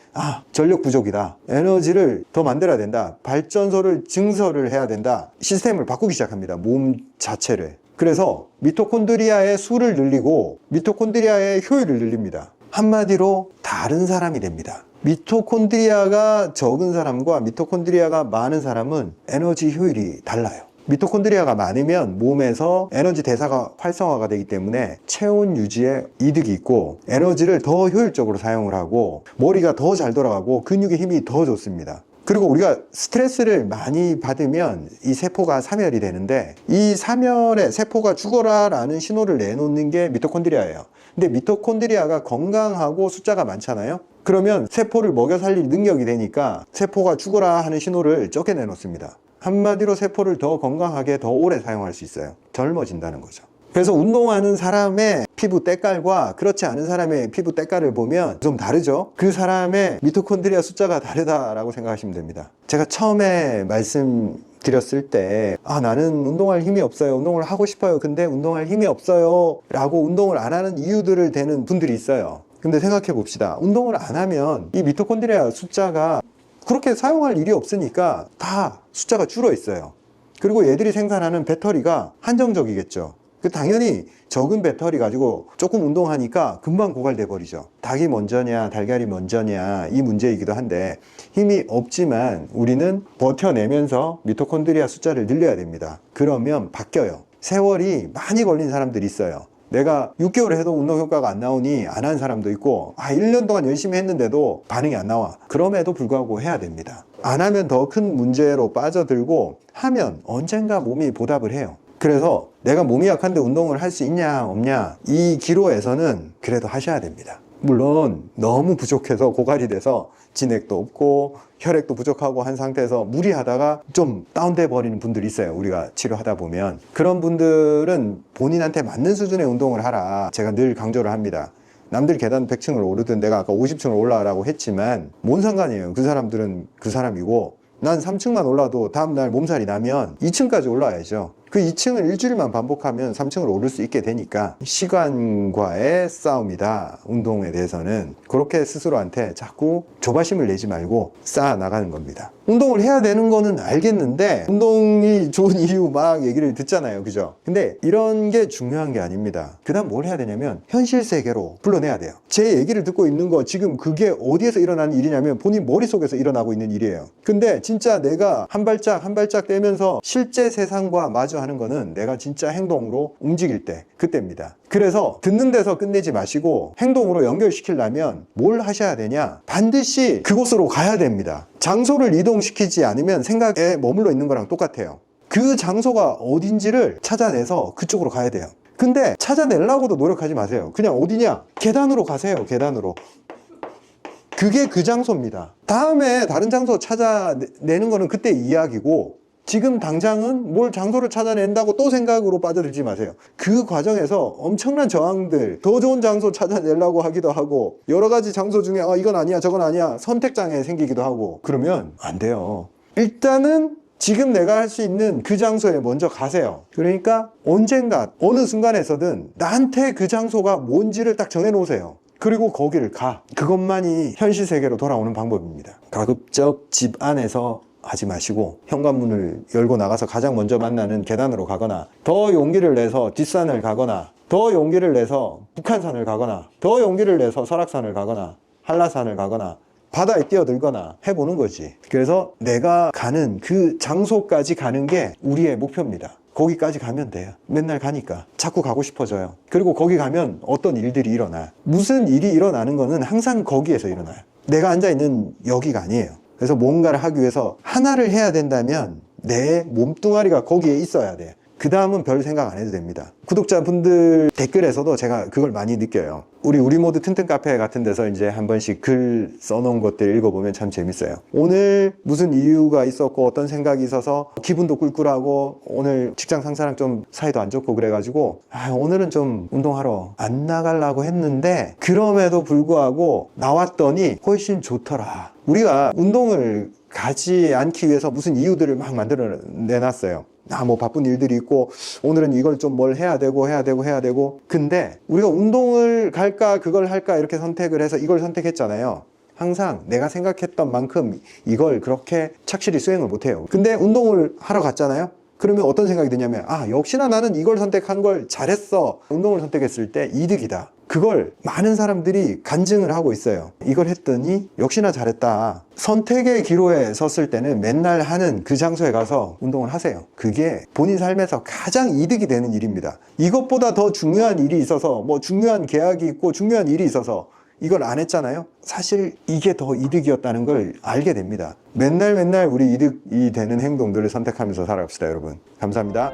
전력 부족이다, 에너지를 더 만들어야 된다, 발전소를 증설을 해야 된다, 시스템을 바꾸기 시작합니다. 몸 자체를. 그래서 미토콘드리아의 수를 늘리고 미토콘드리아의 효율을 늘립니다. 한마디로 다른 사람이 됩니다. 미토콘드리아가 적은 사람과 미토콘드리아가 많은 사람은 에너지 효율이 달라요. 미토콘드리아가 많으면 몸에서 에너지 대사가 활성화가 되기 때문에 체온 유지에 이득이 있고 에너지를 더 효율적으로 사용을 하고 머리가 더 잘 돌아가고 근육의 힘이 더 좋습니다. 그리고 우리가 스트레스를 많이 받으면 이 세포가 사멸이 되는데, 이 사멸에 세포가 죽어라 라는 신호를 내놓는 게 미토콘드리아예요. 근데 미토콘드리아가 건강하고 숫자가 많잖아요. 그러면 세포를 먹여 살릴 능력이 되니까 세포가 죽어라 하는 신호를 적게 내놓습니다. 한마디로 세포를 더 건강하게 더 오래 사용할 수 있어요. 젊어진다는 거죠. 그래서 운동하는 사람의 피부 때깔과 그렇지 않은 사람의 피부 때깔을 보면 좀 다르죠. 그 사람의 미토콘드리아 숫자가 다르다라고 생각하시면 됩니다. 제가 처음에 말씀드렸을 때 나는 운동할 힘이 없어요, 운동을 하고 싶어요, 근데 운동할 힘이 없어요 라고 운동을 안 하는 이유들을 대는 분들이 있어요. 근데 생각해 봅시다. 운동을 안 하면 이 미토콘드리아 숫자가 그렇게 사용할 일이 없으니까 다 숫자가 줄어 있어요. 그리고 얘들이 생산하는 배터리가 한정적이겠죠. 당연히 적은 배터리 가지고 조금 운동하니까 금방 고갈돼 버리죠. 닭이 먼저냐 달걀이 먼저냐 이 문제이기도 한데, 힘이 없지만 우리는 버텨내면서 미토콘드리아 숫자를 늘려야 됩니다. 그러면 바뀌어요. 세월이 많이 걸린 사람들이 있어요. 내가 6개월 해도 운동 효과가 안 나오니 안 한 사람도 있고, 1년 동안 열심히 했는데도 반응이 안 나와. 그럼에도 불구하고 해야 됩니다. 안 하면 더 큰 문제로 빠져들고, 하면 언젠가 몸이 보답을 해요. 그래서 내가 몸이 약한데 운동을 할 수 있냐 없냐, 이 기로에서는 그래도 하셔야 됩니다. 물론 너무 부족해서 고갈이 돼서 진액도 없고 혈액도 부족하고 한 상태에서 무리하다가 좀 다운돼 버리는 분들이 있어요. 우리가 치료하다 보면 그런 분들은 본인한테 맞는 수준의 운동을 하라, 제가 늘 강조를 합니다. 남들 계단 100층을 오르든 내가 아까 50층을 올라가라고 했지만 뭔 상관이에요. 그 사람들은 그 사람이고, 난 3층만 올라도 다음날 몸살이 나면 2층까지 올라와야죠. 그 2층을 일주일만 반복하면 3층을 오를 수 있게 되니까 시간과의 싸움이다. 운동에 대해서는 그렇게 스스로한테 자꾸 조바심을 내지 말고 쌓아 나가는 겁니다. 운동을 해야 되는 거는 알겠는데, 운동이 좋은 이유 막 얘기를 듣잖아요. 그죠? 근데 이런 게 중요한 게 아닙니다. 그 다음 뭘 해야 되냐면 현실 세계로 불러내야 돼요. 제 얘기를 듣고 있는 거 지금 그게 어디에서 일어나는 일이냐면 본인 머릿속에서 일어나고 있는 일이에요. 근데 진짜 내가 한 발짝 한 발짝 떼면서 실제 세상과 마주하는 거는 내가 진짜 행동으로 움직일 때, 그때입니다. 그래서 듣는 데서 끝내지 마시고 행동으로 연결시키려면 뭘 하셔야 되냐? 반드시 그곳으로 가야 됩니다. 장소를 이동시키지 않으면 생각에 머물러 있는 거랑 똑같아요. 그 장소가 어딘지를 찾아내서 그쪽으로 가야 돼요. 근데 찾아내려고도 노력하지 마세요. 그냥 어디냐? 계단으로 가세요. 계단으로. 그게 그 장소입니다. 다음에 다른 장소 찾아내는 거는 그때 이야기고, 지금 당장은 뭘 장소를 찾아낸다고 또 생각으로 빠져들지 마세요. 그 과정에서 엄청난 저항들, 더 좋은 장소 찾아내려고 하기도 하고, 여러 가지 장소 중에 이건 아니야 저건 아니야 선택장애 생기기도 하고, 그러면 안 돼요. 일단은 지금 내가 할 수 있는 그 장소에 먼저 가세요. 그러니까 언젠가 어느 순간에서든 나한테 그 장소가 뭔지를 딱 정해놓으세요. 그리고 거기를 가. 그것만이 현실 세계로 돌아오는 방법입니다. 가급적 집 안에서 하지 마시고 현관문을 열고 나가서 가장 먼저 만나는 계단으로 가거나, 더 용기를 내서 뒷산을 가거나, 더 용기를 내서 북한산을 가거나, 더 용기를 내서 설악산을 가거나 한라산을 가거나 바다에 뛰어들거나 해보는 거지. 그래서 내가 가는 그 장소까지 가는 게 우리의 목표입니다. 거기까지 가면 돼요. 맨날 가니까 자꾸 가고 싶어져요. 그리고 거기 가면 어떤 일들이 일어나. 무슨 일이 일어나는 거는 항상 거기에서 일어나요. 내가 앉아있는 여기가 아니에요. 그래서 뭔가를 하기 위해서 하나를 해야 된다면 내 몸뚱아리가 거기에 있어야 돼요. 그 다음은 별 생각 안 해도 됩니다. 구독자분들 댓글에서도 제가 그걸 많이 느껴요. 우리 모두 튼튼 카페 같은 데서 이제 한 번씩 글 써놓은 것들 읽어보면 참 재밌어요. 오늘 무슨 이유가 있었고 어떤 생각이 있어서 기분도 꿀꿀하고, 오늘 직장 상사랑 좀 사이도 안 좋고 그래가지고 오늘은 좀 운동하러 안 나가려고 했는데 그럼에도 불구하고 나왔더니 훨씬 좋더라. 우리가 운동을 가지 않기 위해서 무슨 이유들을 막 만들어 내놨어요. 뭐 바쁜 일들이 있고 오늘은 이걸 좀 뭘 해야 되고 근데 우리가 운동을 갈까 그걸 할까 이렇게 선택을 해서 이걸 선택했잖아요. 항상 내가 생각했던 만큼 이걸 그렇게 착실히 수행을 못해요. 근데 운동을 하러 갔잖아요. 그러면 어떤 생각이 드냐면 역시나 나는 이걸 선택한 걸 잘했어. 운동을 선택했을 때 이득이다. 그걸 많은 사람들이 간증을 하고 있어요. 이걸 했더니 역시나 잘했다. 선택의 기로에 섰을 때는 맨날 하는 그 장소에 가서 운동을 하세요. 그게 본인 삶에서 가장 이득이 되는 일입니다. 이것보다 더 중요한 일이 있어서, 뭐 중요한 계약이 있고 중요한 일이 있어서 이걸 안 했잖아요. 사실 이게 더 이득이었다는 걸 알게 됩니다. 맨날 우리 이득이 되는 행동들을 선택하면서 살아갑시다, 여러분. 감사합니다.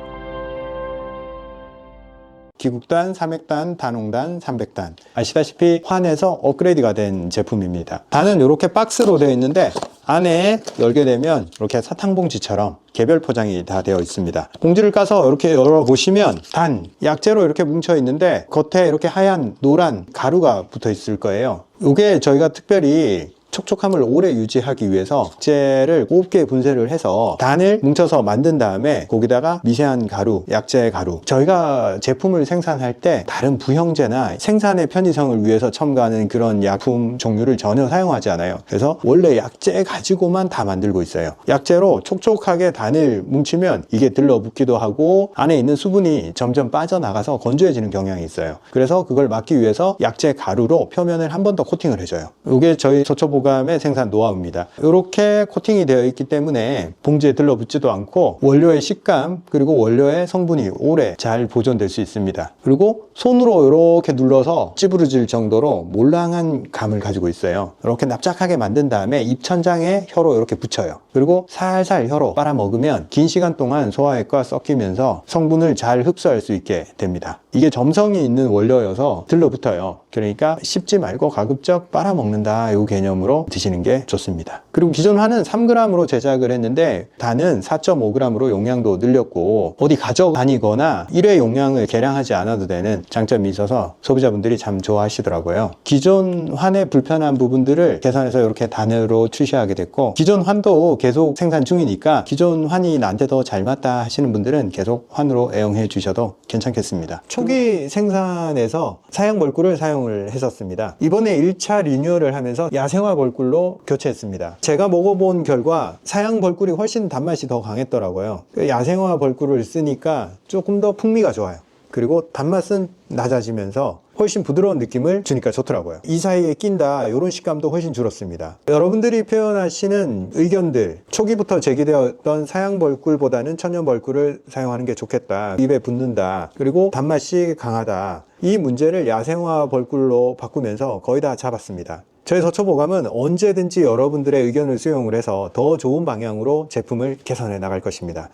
기국단, 삼액단, 단홍단, 삼백단. 아시다시피 환에서 업그레이드가 된 제품입니다. 단은 이렇게 박스로 되어 있는데 안에 열게 되면 이렇게 사탕봉지처럼 개별 포장이 다 되어 있습니다. 봉지를 까서 이렇게 열어보시면 단, 약재로 이렇게 뭉쳐 있는데 겉에 이렇게 하얀 노란 가루가 붙어 있을 거예요. 이게 저희가 특별히 촉촉함을 오래 유지하기 위해서 약재를 곱게 분쇄를 해서 단을 뭉쳐서 만든 다음에 거기다가 미세한 가루, 약재 가루, 저희가 제품을 생산할 때 다른 부형제나 생산의 편의성을 위해서 첨가하는 그런 약품 종류를 전혀 사용하지 않아요. 그래서 원래 약재 가지고만 다 만들고 있어요. 약재로 촉촉하게 단을 뭉치면 이게 들러붙기도 하고 안에 있는 수분이 점점 빠져나가서 건조해지는 경향이 있어요. 그래서 그걸 막기 위해서 약재 가루로 표면을 한 번 더 코팅을 해줘요. 이게 저희 소초보감의 생산 노하우입니다. 이렇게 코팅이 되어 있기 때문에 봉지에 들러붙지도 않고 원료의 식감 그리고 원료의 성분이 오래 잘 보존될 수 있습니다. 그리고 손으로 이렇게 눌러서 찌부러질 정도로 몰랑한 감을 가지고 있어요. 이렇게 납작하게 만든 다음에 입천장에 혀로 이렇게 붙여요. 그리고 살살 혀로 빨아먹으면 긴 시간 동안 소화액과 섞이면서 성분을 잘 흡수할 수 있게 됩니다. 이게 점성이 있는 원료여서 들러붙어요. 그러니까 씹지 말고 가급적 빨아먹는다 이 개념으로 드시는 게 좋습니다. 그리고 기존 화는 3g으로 제작을 했는데 단은 4.5g으로 용량도 늘렸고 어디 가져다니거나 1회 용량을 계량하지 않아도 되는 장점이 있어서 소비자분들이 참 좋아하시더라고요. 기존 환의 불편한 부분들을 개선해서 이렇게 단으로 출시하게 됐고 기존 환도 계속 생산 중이니까 기존 환이 나한테 더 잘 맞다 하시는 분들은 계속 환으로 애용해 주셔도 괜찮겠습니다. 초기 생산에서 사양 벌꿀을 사용을 했었습니다. 이번에 1차 리뉴얼을 하면서 야생화 벌꿀로 교체했습니다. 제가 먹어본 결과 사양 벌꿀이 훨씬 단맛이 더 강했더라고요. 야생화 벌꿀을 쓰니까 조금 더 풍미가 좋아요. 그리고 단맛은 낮아지면서 훨씬 부드러운 느낌을 주니까 좋더라고요. 이 사이에 낀다 이런 식감도 훨씬 줄었습니다. 여러분들이 표현하시는 의견들, 초기부터 제기되었던 사양벌꿀보다는 천연벌꿀을 사용하는 게 좋겠다, 입에 붙는다, 그리고 단맛이 강하다, 이 문제를 야생화 벌꿀로 바꾸면서 거의 다 잡았습니다. 저희 서초보감은 언제든지 여러분들의 의견을 수용을 해서 더 좋은 방향으로 제품을 개선해 나갈 것입니다.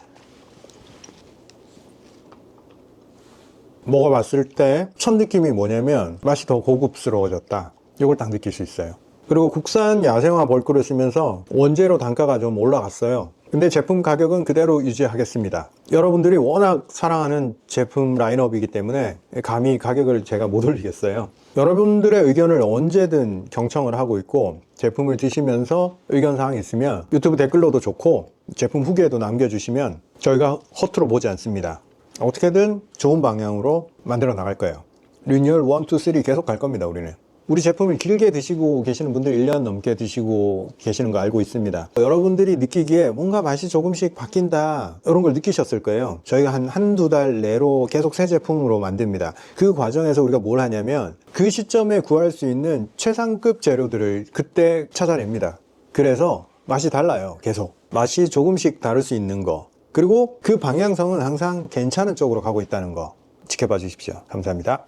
먹어봤을 때 첫 느낌이 뭐냐면 맛이 더 고급스러워졌다, 이걸 딱 느낄 수 있어요. 그리고 국산 야생화 벌꿀을 쓰면서 원재료 단가가 좀 올라갔어요. 근데 제품 가격은 그대로 유지하겠습니다. 여러분들이 워낙 사랑하는 제품 라인업이기 때문에 감히 가격을 제가 못 올리겠어요. 여러분들의 의견을 언제든 경청을 하고 있고, 제품을 드시면서 의견사항이 있으면 유튜브 댓글로도 좋고 제품 후기에도 남겨주시면 저희가 허투루 보지 않습니다. 어떻게든 좋은 방향으로 만들어 나갈 거예요. 리뉴얼 1, 2, 3 계속 갈 겁니다. 우리는 우리 제품을 길게 드시고 계시는 분들 1년 넘게 드시고 계시는 거 알고 있습니다. 여러분들이 느끼기에 뭔가 맛이 조금씩 바뀐다, 이런 걸 느끼셨을 거예요. 저희가 한두 달 내로 계속 새 제품으로 만듭니다. 그 과정에서 우리가 뭘 하냐면 그 시점에 구할 수 있는 최상급 재료들을 그때 찾아냅니다. 그래서 맛이 달라요. 계속 맛이 조금씩 다를 수 있는 거, 그리고 그 방향성은 항상 괜찮은 쪽으로 가고 있다는 거 지켜봐 주십시오. 감사합니다.